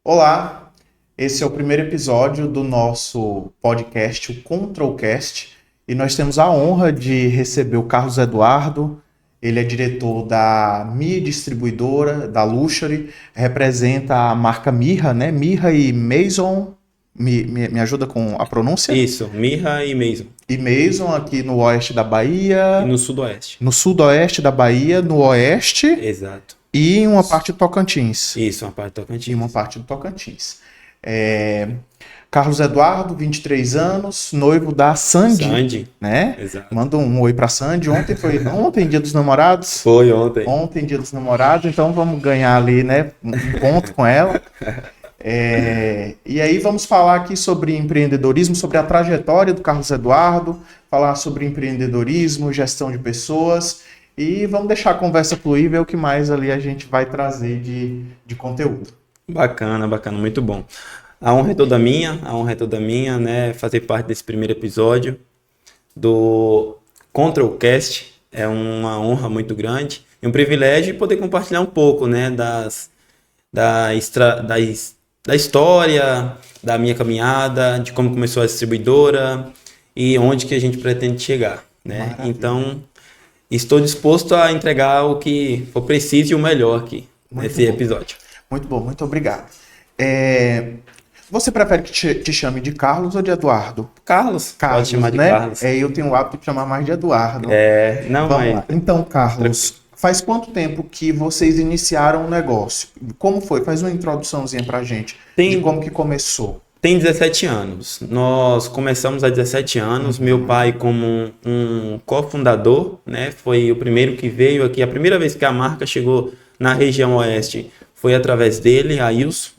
Olá, esse é o primeiro episódio do nosso podcast, o Controlcast, e nós temos a honra de receber o Carlos Eduardo. Ele é diretor da Mi Distribuidora, da Luxury, representa a marca Mirra, né? Mirra e Maison. Me ajuda com a pronúncia? Isso, Mirra e Maison. E Maison aqui no oeste da Bahia. E no sudoeste. No sudoeste da Bahia, no oeste. Exato. E em uma parte do Tocantins. Isso, uma parte do Tocantins. E uma parte do Tocantins. Carlos Eduardo, 23 anos, noivo da Sandy, né? Exato. Manda um oi pra Sandy. Ontem, dia dos namorados? Foi ontem. Ontem, dia dos namorados, então vamos ganhar ali, né? Um ponto com ela. E aí vamos falar aqui sobre empreendedorismo, sobre a trajetória do Carlos Eduardo, falar sobre empreendedorismo, gestão de pessoas, e vamos deixar a conversa fluir, ver o que mais ali a gente vai trazer de conteúdo. Bacana, muito bom. A honra é toda minha, né? Fazer parte desse primeiro episódio do Controlcast. É uma honra muito grande e um privilégio poder compartilhar um pouco, né? Da história, da minha caminhada, de como começou a distribuidora e onde que a gente pretende chegar, né? Maravilha. Então, estou disposto a entregar o que for preciso e o melhor aqui nesse episódio. Muito bom, muito obrigado. Você prefere que te chame de Carlos ou de Eduardo? Carlos, pode chamar de né? Carlos. Eu tenho o hábito de chamar mais de Eduardo. Vamos lá. Então, Carlos, faz quanto tempo que vocês iniciaram o negócio? Como foi? Faz uma introduçãozinha pra gente de como que começou. Tem 17 anos. Nós começamos há 17 anos. Meu pai, como um cofundador, né, foi o primeiro que veio aqui. A primeira vez que a marca chegou na região oeste foi através dele, Ailson.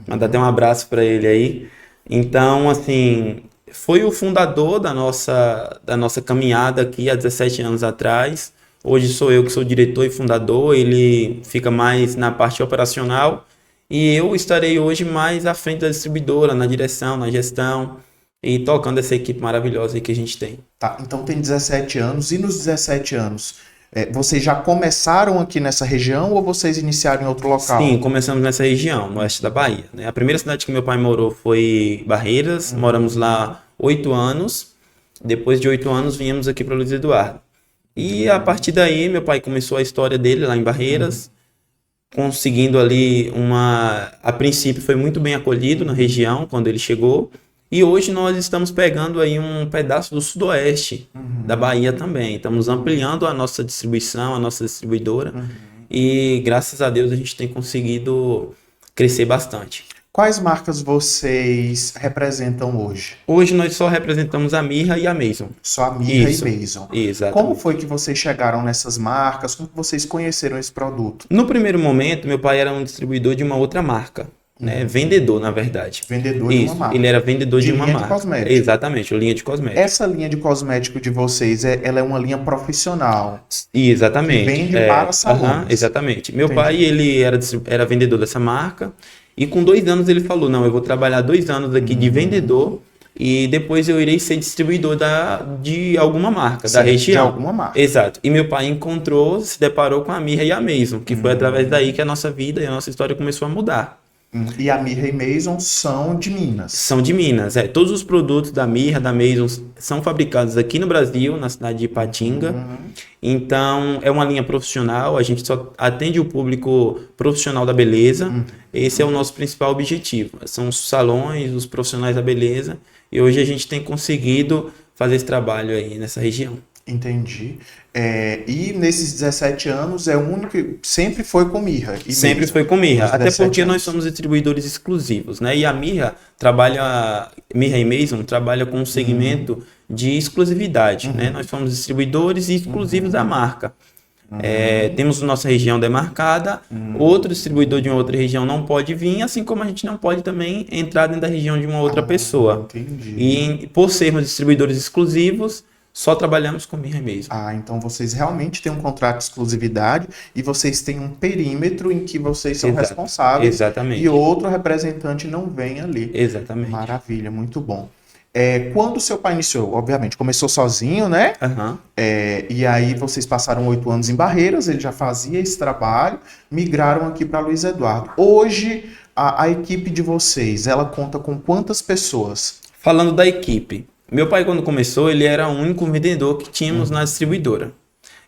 Mandar até um abraço para ele aí. Então, assim, foi o fundador da nossa caminhada aqui há 17 anos atrás. Hoje sou eu que sou diretor e fundador. Ele fica mais na parte operacional. E eu estarei hoje mais à frente da distribuidora, na direção, na gestão e tocando essa equipe maravilhosa aí que a gente tem. Tá, então tem 17 anos. E nos 17 anos, vocês já começaram aqui nessa região ou vocês iniciaram em outro local? Sim, começamos nessa região, no oeste da Bahia, né? A primeira cidade que meu pai morou foi Barreiras. Moramos lá 8 anos. Depois de 8 anos, viemos aqui para Luiz Eduardo. E a partir daí, meu pai começou a história dele lá em Barreiras. Conseguindo ali a princípio foi muito bem acolhido na região quando ele chegou, e hoje nós estamos pegando aí um pedaço do sudoeste da Bahia também, estamos ampliando a nossa distribuição, a nossa distribuidora, e graças a Deus a gente tem conseguido crescer bastante. Quais marcas vocês representam hoje? Hoje nós só representamos a Mirra e a Maison. Só a Mirra e Maison. Exatamente. Como foi que vocês chegaram nessas marcas? Como que vocês conheceram esse produto? No primeiro momento, meu pai era um distribuidor de uma outra marca. Né? Vendedor, na verdade. Vendedor de uma marca. Ele era vendedor de uma linha marca. De cosmético. Exatamente, linha de cosmético. Essa linha de cosmético de vocês, ela é uma linha profissional. Exatamente. Que vende para salões. Exatamente. Meu pai, ele era vendedor dessa marca. E com 2 anos ele falou, não, eu vou trabalhar 2 anos aqui de vendedor e depois eu irei ser distribuidor de alguma marca, da região. De alguma marca. Exato. E meu pai se deparou com a Mirra e a Maison, que foi através daí que a nossa vida e a nossa história começou a mudar. E a Mirra e Maison são de Minas. São de Minas, Todos os produtos da Mirra, da Maison, são fabricados aqui no Brasil, na cidade de Ipatinga. Então, é uma linha profissional, a gente só atende o público profissional da beleza. Esse é o nosso principal objetivo. São os salões, os profissionais da beleza. E hoje a gente tem conseguido fazer esse trabalho aí nessa região. Entendi. E nesses 17 anos é o único que sempre foi com Mirra. Sempre foi com Mirra, até porque nós somos distribuidores exclusivos, né? E a Mirra e Maison trabalha com um segmento de exclusividade, né? Nós somos distribuidores exclusivos da marca. Temos nossa região demarcada, outro distribuidor de uma outra região não pode vir, assim como a gente não pode também entrar dentro da região de uma outra pessoa. Entendi. E por sermos distribuidores exclusivos, só trabalhamos com Mirra e Maison. Então vocês realmente têm um contrato de exclusividade e vocês têm um perímetro em que vocês são responsáveis. Exatamente. E outro representante não vem ali. Exatamente. Maravilha, muito bom. Quando seu pai iniciou, obviamente, começou sozinho, né? E aí vocês passaram 8 anos em Barreiras, ele já fazia esse trabalho, migraram aqui para Luiz Eduardo. Hoje, A equipe de vocês, ela conta com quantas pessoas? Falando da equipe, meu pai quando começou, ele era o único vendedor que tínhamos na distribuidora.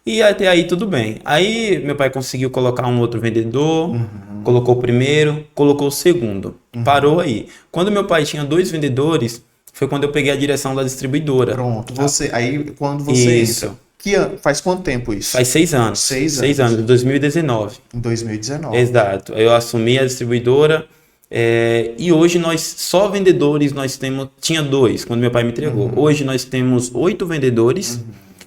E até aí tudo bem. Aí meu pai conseguiu colocar um outro vendedor, colocou o primeiro, colocou o segundo. Parou aí. Quando meu pai tinha 2 vendedores, foi quando eu peguei a direção da distribuidora. Pronto. Aí quando você Isso. entra, faz quanto tempo isso? Faz 6 anos. 6 anos, em 2019. Em 2019. Exato. Eu assumi a distribuidora e hoje nós, só vendedores, tinha 2 quando meu pai me entregou. Hoje nós temos 8 vendedores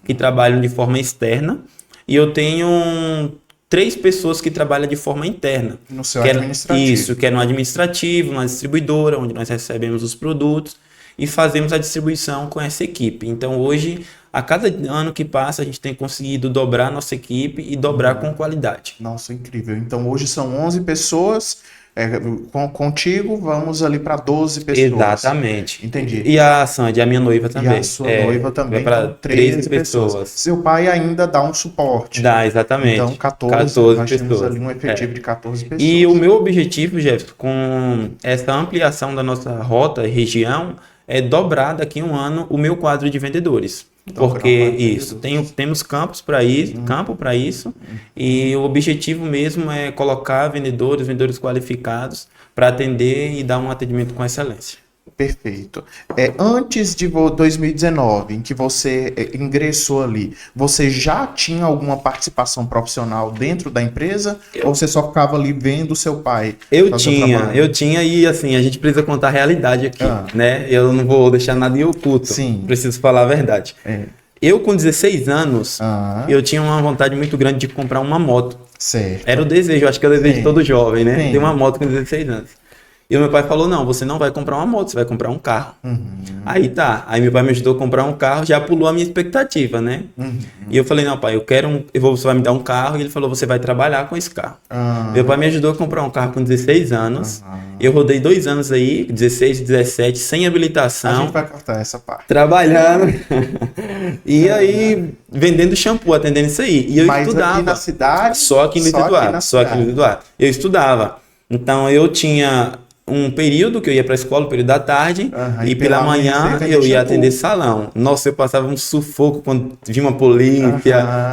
que trabalham de forma externa e eu tenho 3 pessoas que trabalham de forma interna. No seu administrativo. Isso, que é no administrativo, na distribuidora, onde nós recebemos os produtos e fazemos a distribuição com essa equipe. Então hoje, a cada ano que passa, a gente tem conseguido dobrar a nossa equipe e dobrar com qualidade. Nossa, incrível. Então hoje são 11 pessoas, contigo vamos ali para 12 pessoas. Exatamente. Entendi. E a Sandy, a minha noiva também. E a sua noiva também, para então 13 pessoas. Seu pai ainda dá um suporte. Dá, exatamente. Então 14 nós pessoas. temos ali um efetivo de 14 pessoas. E o meu objetivo, Jefferson, com essa ampliação da nossa rota e região, é dobrar daqui a um ano o meu quadro de vendedores. Porque temos campos para isso, campo para isso, e o objetivo mesmo é colocar vendedores qualificados para atender e dar um atendimento com excelência. Perfeito. Antes de 2019, em que você ingressou ali, você já tinha alguma participação profissional dentro da empresa? Ou você só ficava ali vendo o seu pai? Eu tinha e assim, a gente precisa contar a realidade aqui, né? Eu não vou deixar nada em oculto. Sim. Preciso falar a verdade. Eu com 16 anos, eu tinha uma vontade muito grande de comprar uma moto. Certo. Era o desejo, acho que é o desejo de todo jovem, né? Sim. Ter uma moto com 16 anos. E o meu pai falou, não, você não vai comprar uma moto, você vai comprar um carro. Aí tá, aí meu pai me ajudou a comprar um carro, já pulou a minha expectativa, né? E eu falei, não pai, você vai me dar um carro, e ele falou, você vai trabalhar com esse carro. Meu pai me ajudou a comprar um carro com 16 anos, eu rodei 2 anos aí, 16, 17, sem habilitação. A gente vai cortar essa parte. Trabalhando, e aí vendendo shampoo, atendendo isso aí. E eu estudava. Aqui na cidade? Só aqui no Eduardo. Eu estudava. Então eu tinha um período que eu ia para a escola, o período da tarde, e pela manhã eu ia atender salão. Nossa, eu passava um sufoco quando vinha uma polícia,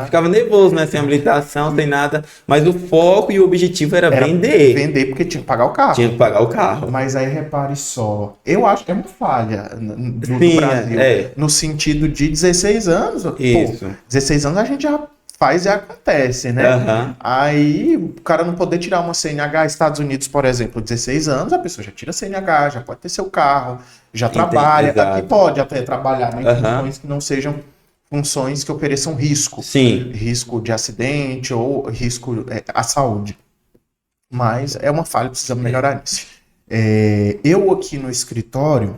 ficava nervoso, né? Sem habilitação, sem nada, mas o foco e o objetivo era vender. Vender porque tinha que pagar o carro. Tinha que pagar o carro. Mas aí repare só, eu acho que é uma falha do Brasil, no sentido de 16 anos. Isso. Pô, 16 anos a gente já faz e acontece, né? Aí o cara não poder tirar uma CNH, Estados Unidos, por exemplo, 16 anos, a pessoa já tira CNH, já pode ter seu carro, já trabalha. Aqui pode até trabalhar, né, em funções que não sejam funções que ofereçam risco. Sim. Risco de acidente ou risco à saúde. Mas é uma falha, precisamos melhorar nisso. Eu aqui no escritório,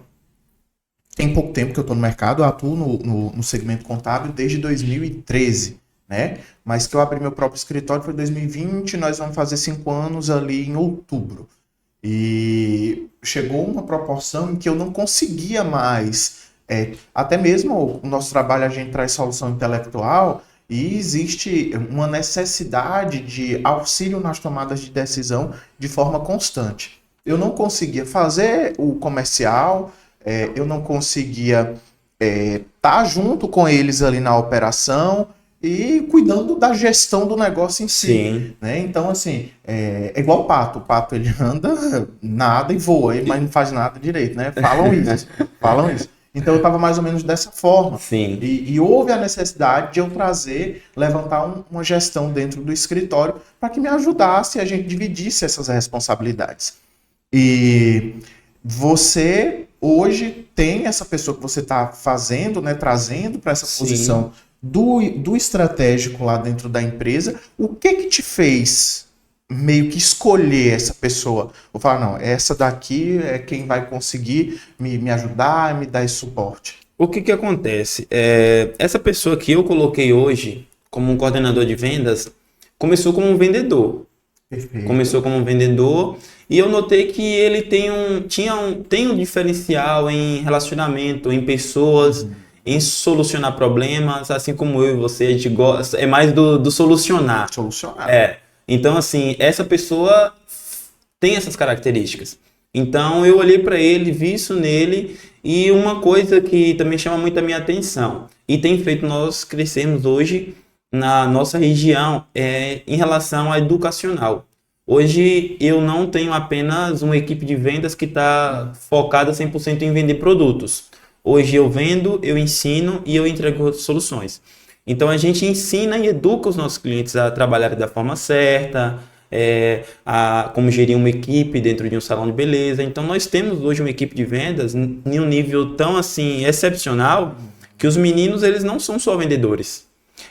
tem pouco tempo que eu estou no mercado, eu atuo no segmento contábil desde 2013. Né? Mas que eu abri meu próprio escritório foi em 2020, nós vamos fazer 5 anos ali em outubro. E chegou uma proporção em que eu não conseguia mais, até mesmo o nosso trabalho a gente traz solução intelectual e existe uma necessidade de auxílio nas tomadas de decisão de forma constante. Eu não conseguia fazer o comercial, eu não conseguia estar junto com eles ali na operação, e cuidando da gestão do negócio em si. Sim. Né? Então, assim, é igual o pato. O pato, ele anda, nada e voa, mas não faz nada direito, né? Falam isso. Então, eu estava mais ou menos dessa forma. Sim. E houve a necessidade de eu levantar uma gestão dentro do escritório para que me ajudasse e a gente dividisse essas responsabilidades. E você, hoje, tem essa pessoa que você está fazendo, né? Trazendo para essa posição do estratégico lá dentro da empresa. O que te fez meio que escolher essa pessoa? Vou falar, não, essa daqui é quem vai conseguir me ajudar, me dar esse suporte. O que acontece? Essa pessoa que eu coloquei hoje como um coordenador de vendas começou como um vendedor. Perfeito. Começou como um vendedor e eu notei que ele tem um diferencial em relacionamento, em pessoas, em solucionar problemas, assim como eu e você, a gente gosta, é mais do solucionar. Solucionar. Então, assim, essa pessoa tem essas características. Então eu olhei para ele, vi isso nele, e uma coisa que também chama muito a minha atenção e tem feito nós crescermos hoje na nossa região é em relação ao educacional. Hoje eu não tenho apenas uma equipe de vendas que está focada 100% em vender produtos. Hoje eu vendo, eu ensino e eu entrego soluções. Então a gente ensina e educa os nossos clientes a trabalhar da forma certa, a como gerir uma equipe dentro de um salão de beleza. Então nós temos hoje uma equipe de vendas em um nível tão assim excepcional que os meninos eles não são só vendedores.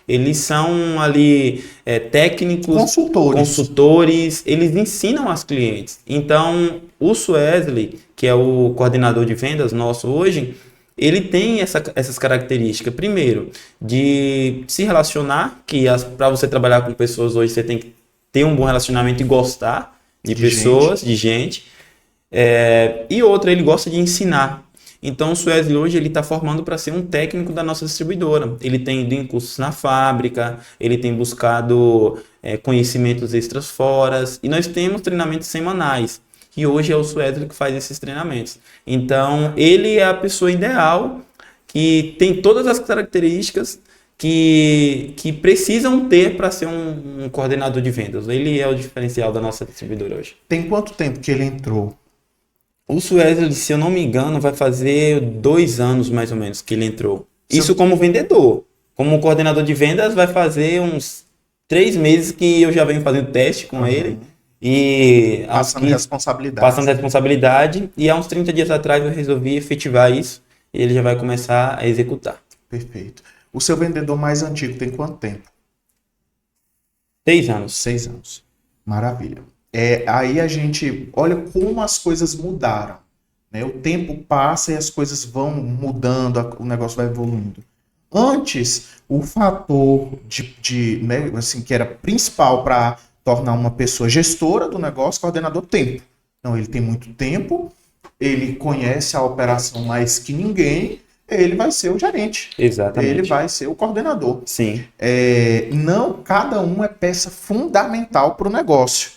Eles são ali técnicos, consultores, eles ensinam aos clientes. Então o Suesley, que é o coordenador de vendas nosso hoje, ele tem essas características. Primeiro, de se relacionar, que para você trabalhar com pessoas hoje, você tem que ter um bom relacionamento e gostar de pessoas, de gente. E outra, ele gosta de ensinar. Então, o Suesley hoje ele está formando para ser um técnico da nossa distribuidora. Ele tem ido em cursos na fábrica, ele tem buscado conhecimentos extras fora. E nós temos treinamentos semanais. E hoje é o Suesley que faz esses treinamentos. Então, ele é a pessoa ideal, que tem todas as características que precisam ter para ser um coordenador de vendas. Ele é o diferencial da nossa distribuidora hoje. Tem quanto tempo que ele entrou? O Suesley, se eu não me engano, vai fazer 2 anos mais ou menos que ele entrou. Isso como vendedor. Como coordenador de vendas, vai fazer uns 3 meses que eu já venho fazendo teste com ele. E passando responsabilidade, e há uns 30 dias atrás eu resolvi efetivar isso e ele já vai começar a executar. Perfeito. O seu vendedor mais antigo tem quanto tempo? 6 anos. 6 anos. Maravilha. Aí a gente olha como as coisas mudaram, né? O tempo passa e as coisas vão mudando, o negócio vai evoluindo. Antes, o fator né, assim, que era principal para tornar uma pessoa gestora do negócio, coordenador, tempo. Então, ele tem muito tempo, ele conhece a operação mais que ninguém, ele vai ser o gerente. Exatamente. Ele vai ser o coordenador. Sim. Não, cada um é peça fundamental para o negócio.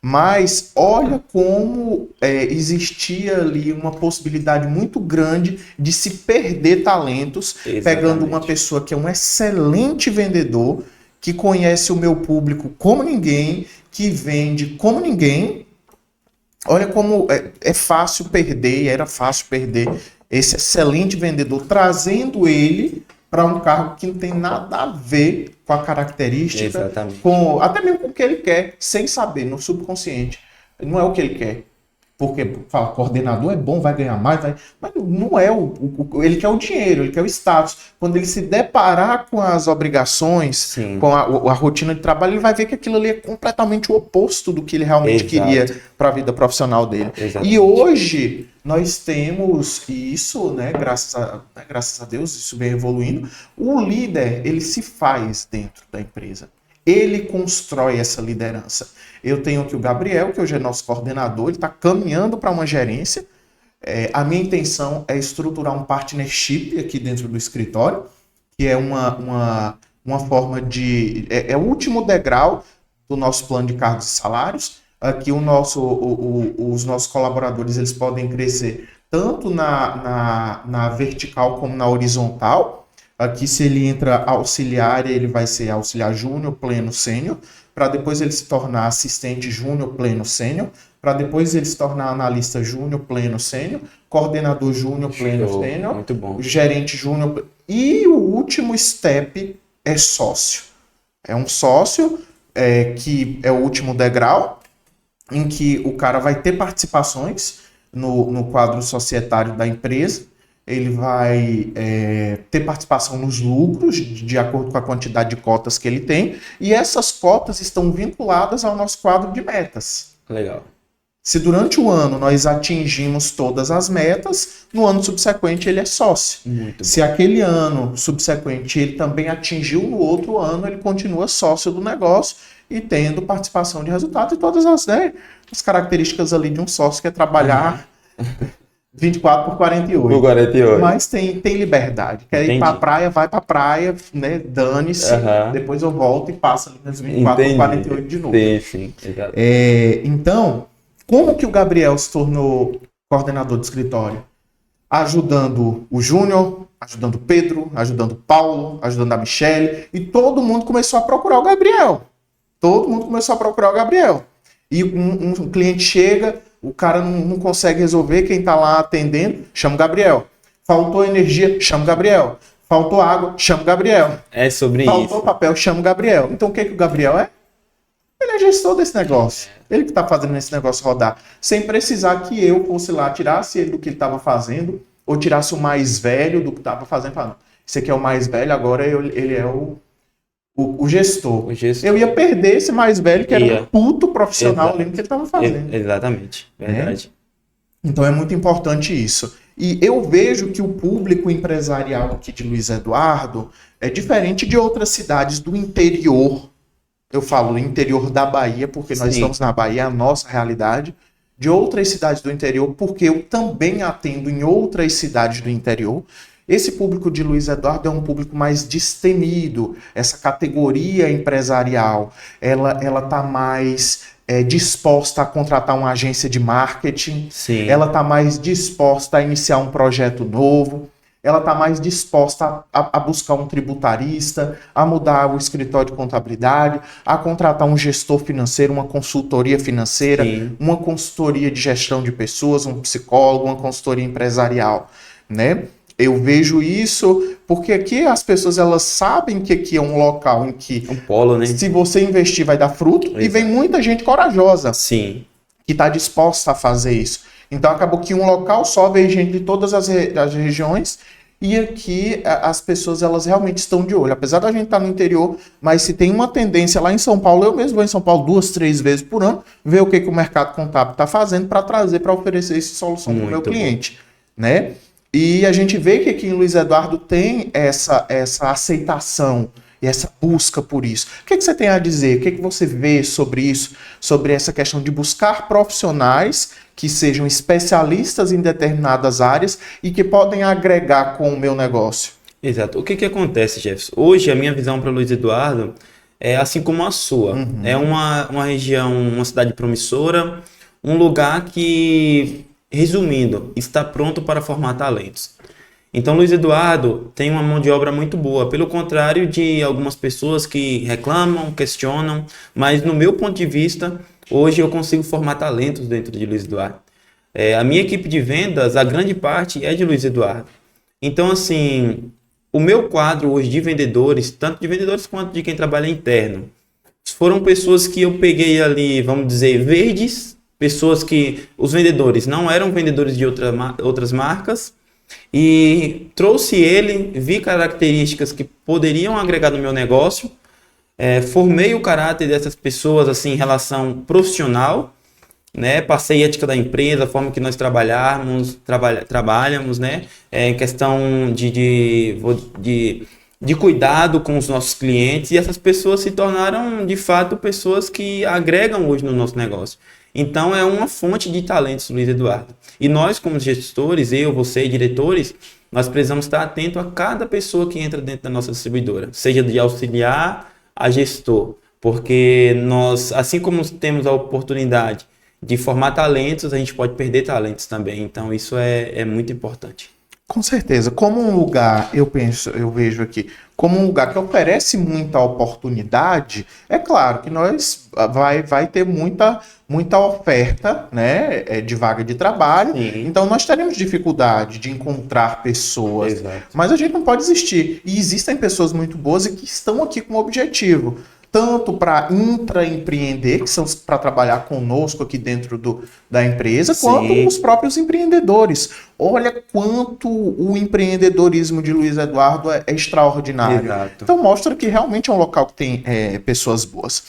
Mas olha como existia ali uma possibilidade muito grande de se perder talentos. Exatamente. Pegando uma pessoa que é um excelente vendedor, que conhece o meu público como ninguém, que vende como ninguém. Olha como é fácil perder, era fácil perder esse excelente vendedor, trazendo ele para um cargo que não tem nada a ver com a característica, exatamente, até mesmo com o que ele quer, sem saber, no subconsciente. Não é o que ele quer. Porque fala, coordenador é bom, vai ganhar mais, mas não é ele quer o dinheiro, ele quer o status. Quando ele se deparar com as obrigações, sim, com a rotina de trabalho, ele vai ver que aquilo ali é completamente o oposto do que ele realmente queria para a vida profissional dele. Exatamente. E hoje nós temos isso, né, graças a Deus, isso vem evoluindo. O líder, ele se faz dentro da empresa. Ele constrói essa liderança. Eu tenho aqui o Gabriel, que hoje é nosso coordenador, ele está caminhando para uma gerência. A minha intenção é estruturar um partnership aqui dentro do escritório, que é uma forma de... É o último degrau do nosso plano de cargos e salários. Aqui os nossos colaboradores eles podem crescer tanto na vertical como na horizontal. Aqui, se ele entra auxiliar, ele vai ser auxiliar júnior, pleno, sênior, para depois ele se tornar assistente júnior, pleno, sênior, para depois ele se tornar analista júnior, pleno, sênior, coordenador júnior, pleno, sênior, muito bom, gerente júnior. E o último step é sócio. É um sócio que é o último degrau, em que o cara vai ter participações no quadro societário da empresa. Ele vai ter participação nos lucros, de acordo com a quantidade de cotas que ele tem, e essas cotas estão vinculadas ao nosso quadro de metas. Legal. Se durante o ano nós atingimos todas as metas, no ano subsequente ele é sócio. Muito Se bom. aquele ano subsequente ele também atingiu, no outro ano ele continua sócio do negócio e tendo participação de resultado e todas as características ali de um sócio, que é trabalhar... 24/48. Por 48. Mas tem liberdade. Quer ir pra praia, vai pra praia, né? Dane-se. Depois eu volto e passo ali nas 24/48 de novo. Sim, exato. Então, Como que o Gabriel se tornou coordenador de escritório? Ajudando o Júnior, ajudando o Pedro, ajudando o Paulo, ajudando a Michele, e todo mundo começou a procurar o Gabriel. Todo mundo começou a procurar o Gabriel. E um cliente chega, o cara não consegue resolver, quem está lá atendendo, chama o Gabriel. Faltou energia, chama o Gabriel. Faltou água, chama o Gabriel. É sobre Faltou isso. papel, chama o Gabriel. Então o que o Gabriel é? Ele é gestor desse negócio. Ele que está fazendo esse negócio rodar. Sem precisar que eu fosse lá, tirasse ele do que ele estava fazendo, ou tirasse o mais velho do que estava fazendo. Falando, esse aqui é o mais velho, agora ele é o gestor. O gestor. Eu ia perder esse mais velho, que era um puto profissional Exato. ali no que ele estava fazendo. Exatamente, verdade. Então é muito importante isso. E eu vejo que o público empresarial aqui de Luiz Eduardo é diferente de outras cidades do interior. Eu falo interior da Bahia, porque nós estamos na Bahia, a nossa realidade. De outras cidades do interior, porque eu também atendo em outras cidades do interior. Esse público de Luiz Eduardo é um público mais destemido. Essa categoria empresarial, ela está mais disposta a contratar uma agência de marketing. Sim. Ela está mais disposta a iniciar um projeto novo. Ela está mais disposta a buscar um tributarista, a mudar o escritório de contabilidade, a contratar um gestor financeiro, uma consultoria financeira, Sim. uma consultoria de gestão de pessoas, um psicólogo, uma consultoria empresarial, né? Eu vejo isso porque aqui as pessoas elas sabem que aqui é um local em que um polo, né? Se você investir vai dar fruto. Exato. E vem muita gente corajosa. Sim. Que está disposta a fazer isso. Então acabou que um local só veio gente de todas as regiões e aqui as pessoas elas realmente estão de olho. Apesar da gente estar no interior, mas se tem uma tendência lá em São Paulo, eu mesmo vou em São Paulo 2, 3 vezes por ano, ver o que o mercado contábil está fazendo para trazer, para oferecer essa solução para o meu cliente. Né? E a gente vê que aqui em Luiz Eduardo tem essa aceitação e essa busca por isso. O que você tem a dizer? O que você vê sobre isso? Sobre essa questão de buscar profissionais que sejam especialistas em determinadas áreas e que podem agregar com o meu negócio. Exato. O que acontece, Jefferson? Hoje, a minha visão para Luiz Eduardo é assim como a sua. Uhum. É uma região, uma cidade promissora, um lugar que, resumindo, está pronto para formar talentos. Então, Luiz Eduardo tem uma mão de obra muito boa, pelo contrário de algumas pessoas que reclamam, questionam, mas no meu ponto de vista, hoje eu consigo formar talentos dentro de Luiz Eduardo. A minha equipe de vendas, a grande parte é de Luiz Eduardo. Então, assim, o meu quadro hoje de vendedores, tanto de vendedores quanto de quem trabalha interno, foram pessoas que eu peguei ali, vamos dizer, verdes, pessoas que os vendedores não eram vendedores de outras marcas, e trouxe ele, vi características que poderiam agregar no meu negócio, formei o caráter dessas pessoas assim, em relação profissional, né? Passei a ética da empresa, a forma que nós trabalhamos, né? Em questão de cuidado com os nossos clientes, e essas pessoas se tornaram de fato pessoas que agregam hoje no nosso negócio. Então é uma fonte de talentos, Luiz Eduardo. E nós, como gestores, eu, você, diretores, nós precisamos estar atento a cada pessoa que entra dentro da nossa distribuidora, seja de auxiliar a gestor, porque nós, assim como temos a oportunidade de formar talentos, a gente pode perder talentos também. Então isso é muito importante. Com certeza. Como um lugar, eu vejo aqui, como um lugar que oferece muita oportunidade, é claro que nós vai ter muita oferta, né, de vaga de trabalho. Sim. Então nós teremos dificuldade de encontrar pessoas. Exato. Mas a gente não pode desistir. E existem pessoas muito boas e que estão aqui com um objetivo. Tanto para intraempreender, que são para trabalhar conosco aqui dentro da empresa, sim, quanto os próprios empreendedores. Olha quanto o empreendedorismo de Luiz Eduardo é extraordinário. Exato. Então mostra que realmente é um local que tem pessoas boas.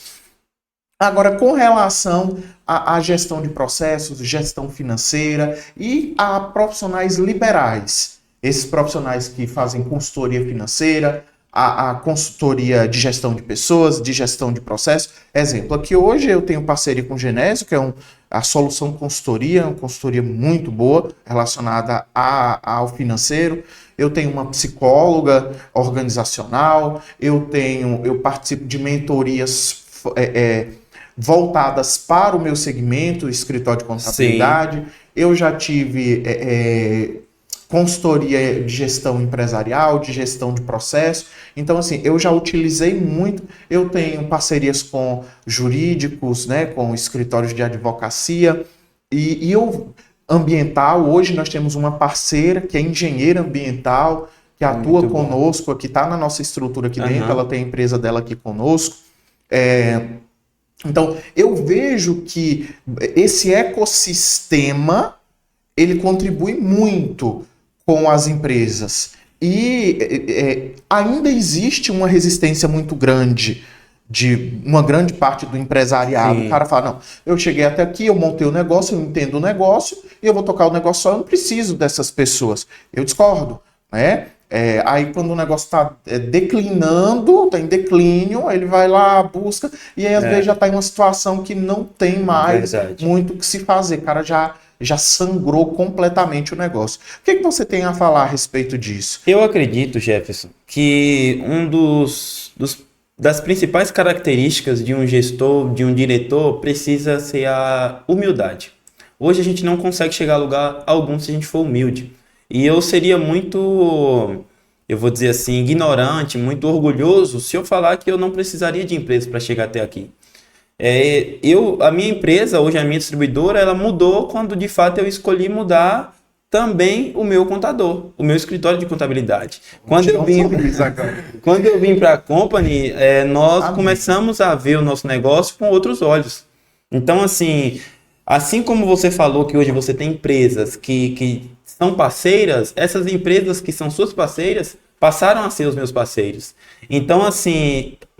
Agora, com relação à gestão de processos, gestão financeira e a profissionais liberais, esses profissionais que fazem consultoria financeira, a consultoria de gestão de pessoas, de gestão de processos. Exemplo, aqui hoje eu tenho parceria com o Genésio, que é a solução consultoria, uma consultoria muito boa relacionada ao financeiro. Eu tenho uma psicóloga organizacional, eu participo de mentorias voltadas para o meu segmento, escritório de contabilidade. Sim. Eu já tive consultoria de gestão empresarial, de gestão de processo. Então, assim, eu já utilizei muito. Eu tenho parcerias com jurídicos, né, com escritórios de advocacia. E eu, ambiental, hoje nós temos uma parceira que é engenheira ambiental, que atua muito conosco, bom. Que está na nossa estrutura aqui dentro, ela tem a empresa dela aqui conosco. Então, eu vejo que esse ecossistema, ele contribui muito com as empresas. E ainda existe uma resistência muito grande de uma grande parte do empresariado. Sim. O cara fala, não, eu cheguei até aqui, eu montei o negócio, eu entendo o negócio, e eu vou tocar o negócio só, eu não preciso dessas pessoas. Eu discordo, né? Aí quando o negócio está declinando, está em declínio, ele vai lá, busca, e aí às vezes já está em uma situação que não tem mais muito o que se fazer. O cara já sangrou completamente o negócio. O que você tem a falar a respeito disso? Eu acredito, Jefferson, que das principais características de um gestor, de um diretor, precisa ser a humildade. Hoje a gente não consegue chegar a lugar algum se a gente for humilde. E eu seria muito, eu vou dizer assim, ignorante, muito orgulhoso se eu falar que eu não precisaria de empresa para chegar até aqui. A minha empresa, hoje a minha distribuidora, ela mudou quando de fato eu escolhi mudar também o meu contador, o meu escritório de contabilidade. Quando eu vim para a Company, nós começamos a ver o nosso negócio com outros olhos. Então, assim como você falou que hoje você tem empresas que são parceiras, essas empresas que são suas parceiras passaram a ser os meus parceiros. Então,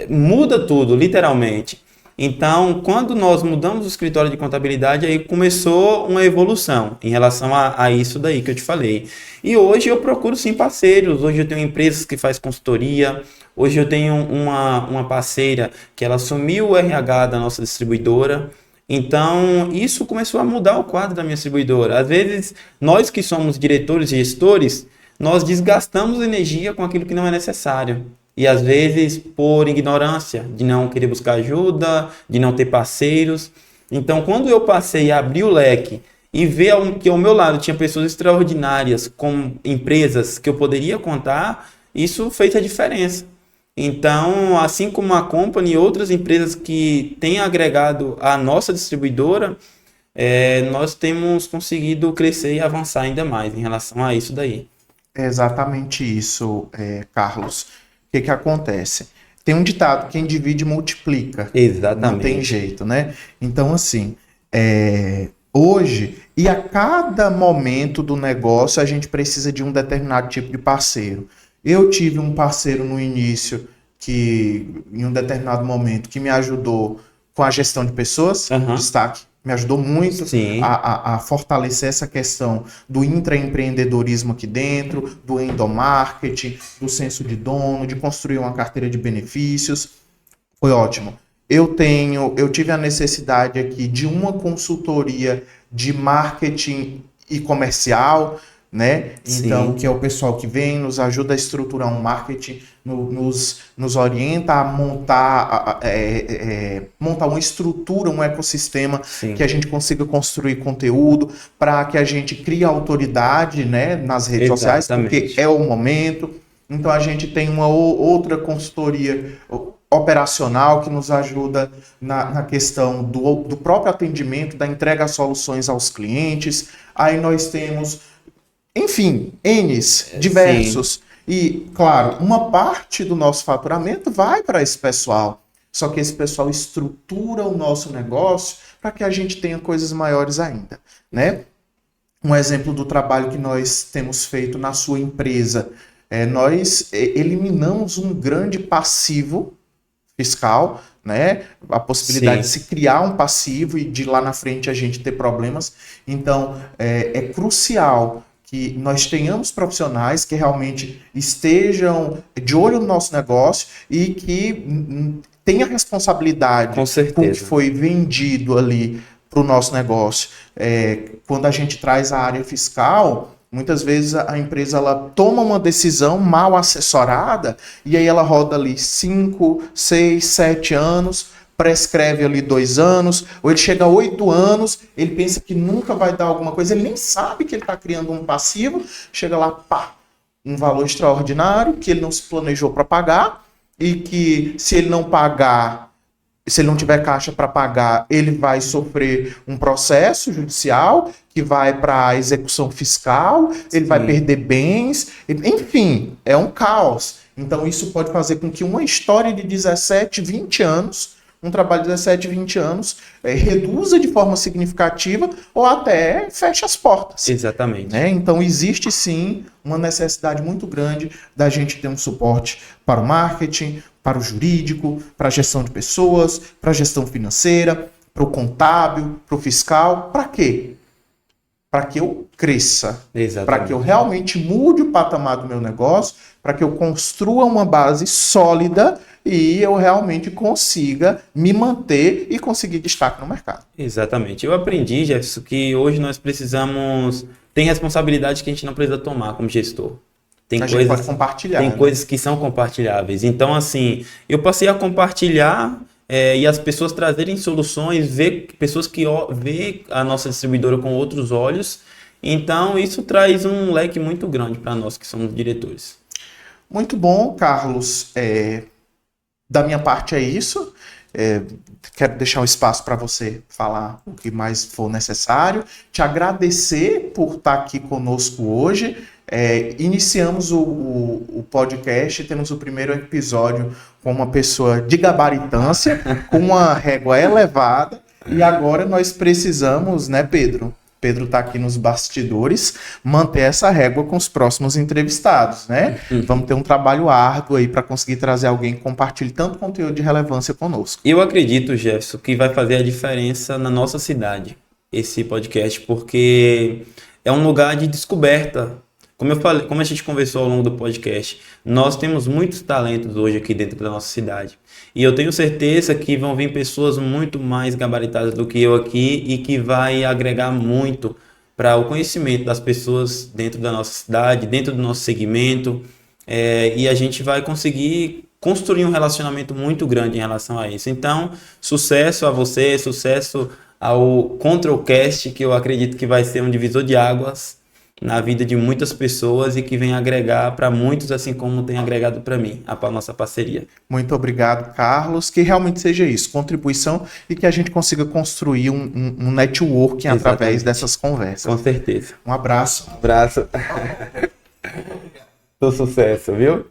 muda tudo, literalmente. Então, quando nós mudamos o escritório de contabilidade, aí começou uma evolução em relação a isso daí que eu te falei. E hoje eu procuro sim parceiros, hoje eu tenho empresas que fazem consultoria, hoje eu tenho uma parceira que ela assumiu o RH da nossa distribuidora. Então, isso começou a mudar o quadro da minha distribuidora. Às vezes, nós que somos diretores e gestores, nós desgastamos energia com aquilo que não é necessário. E às vezes por ignorância, de não querer buscar ajuda, de não ter parceiros. Então, quando eu passei a abrir o leque e ver que ao meu lado tinha pessoas extraordinárias, com empresas que eu poderia contar, isso fez a diferença. Então, assim como a Company e outras empresas que têm agregado a nossa distribuidora, nós temos conseguido crescer e avançar ainda mais em relação a isso daí. É exatamente isso, Carlos. O que acontece? Tem um ditado, quem divide multiplica. Exatamente. Não tem jeito, né? Então, hoje, e a cada momento do negócio, a gente precisa de um determinado tipo de parceiro. Eu tive um parceiro no início, que em um determinado momento, que me ajudou com a gestão de pessoas, destaque. Me ajudou muito a fortalecer essa questão do intraempreendedorismo aqui dentro, do endomarketing, do senso de dono, de construir uma carteira de benefícios. Foi ótimo. Eu tive a necessidade aqui de uma consultoria de marketing e comercial, né? Então, que é o pessoal que vem, nos ajuda a estruturar um marketing, nos orienta a montar uma estrutura, um ecossistema que a gente consiga construir conteúdo para que a gente crie autoridade, né, nas redes sociais, porque é o momento. Então, a gente tem uma outra consultoria operacional que nos ajuda na questão do próprio atendimento, da entrega de soluções aos clientes. Aí nós temos... Enfim, N's, diversos. E, claro, uma parte do nosso faturamento vai para esse pessoal. Só que esse pessoal estrutura o nosso negócio para que a gente tenha coisas maiores ainda, né? Um exemplo do trabalho que nós temos feito na sua empresa. Nós eliminamos um grande passivo fiscal, né? A possibilidade de se criar um passivo e de lá na frente a gente ter problemas. Então, é crucial que nós tenhamos profissionais que realmente estejam de olho no nosso negócio e que tenham responsabilidade com o que foi vendido ali para o nosso negócio. Quando a gente traz a área fiscal, muitas vezes a empresa ela toma uma decisão mal assessorada e aí ela roda ali 5, 6, 7 anos prescreve ali 2 anos, ou ele chega a 8 anos, ele pensa que nunca vai dar alguma coisa, ele nem sabe que ele está criando um passivo, chega lá, pá, um valor extraordinário que ele não se planejou para pagar, e que se ele não pagar, se ele não tiver caixa para pagar, ele vai sofrer um processo judicial que vai para a execução fiscal, ele vai perder bens, enfim, é um caos. Então isso pode fazer com que uma história de 17, 20 anos, um trabalho de 17, 20 anos, reduza de forma significativa ou até feche as portas. Exatamente. Né? Então existe sim uma necessidade muito grande da gente ter um suporte para o marketing, para o jurídico, para a gestão de pessoas, para a gestão financeira, para o contábil, para o fiscal. Para quê? Para que eu cresça, para que eu realmente mude o patamar do meu negócio, para que eu construa uma base sólida e eu realmente consiga me manter e conseguir destaque no mercado. Exatamente. Eu aprendi, Jefferson, que hoje nós precisamos... Tem responsabilidade que a gente não precisa tomar como gestor. A gente pode compartilhar. Tem coisas que são compartilháveis. Então, assim, eu passei a compartilhar e as pessoas trazerem soluções, ver pessoas que vê a nossa distribuidora com outros olhos. Então, isso traz um leque muito grande para nós que somos diretores. Muito bom, Carlos. Da minha parte é isso. Quero deixar um espaço para você falar o que mais for necessário. Te agradecer por estar aqui conosco hoje. Iniciamos o podcast, temos o primeiro episódio com uma pessoa de gabaritância, com uma régua elevada, e agora nós precisamos, né, Pedro? Pedro está aqui nos bastidores, manter essa régua com os próximos entrevistados, né? Vamos ter um trabalho árduo aí para conseguir trazer alguém que compartilhe tanto conteúdo de relevância conosco. Eu acredito, Jefferson, que vai fazer a diferença na nossa cidade, esse podcast, porque é um lugar de descoberta. Como eu falei, como a gente conversou ao longo do podcast, nós temos muitos talentos hoje aqui dentro da nossa cidade. E eu tenho certeza que vão vir pessoas muito mais gabaritadas do que eu aqui e que vai agregar muito para o conhecimento das pessoas dentro da nossa cidade, dentro do nosso segmento. E a gente vai conseguir construir um relacionamento muito grande em relação a isso. Então, sucesso a você, sucesso ao ControlCast, que eu acredito que vai ser um divisor de águas na vida de muitas pessoas e que vem agregar para muitos, assim como tem agregado para mim, a nossa parceria. Muito obrigado, Carlos. Que realmente seja isso, contribuição, e que a gente consiga construir um networking através dessas conversas. Com certeza. Um abraço. Um abraço. Sucesso, viu?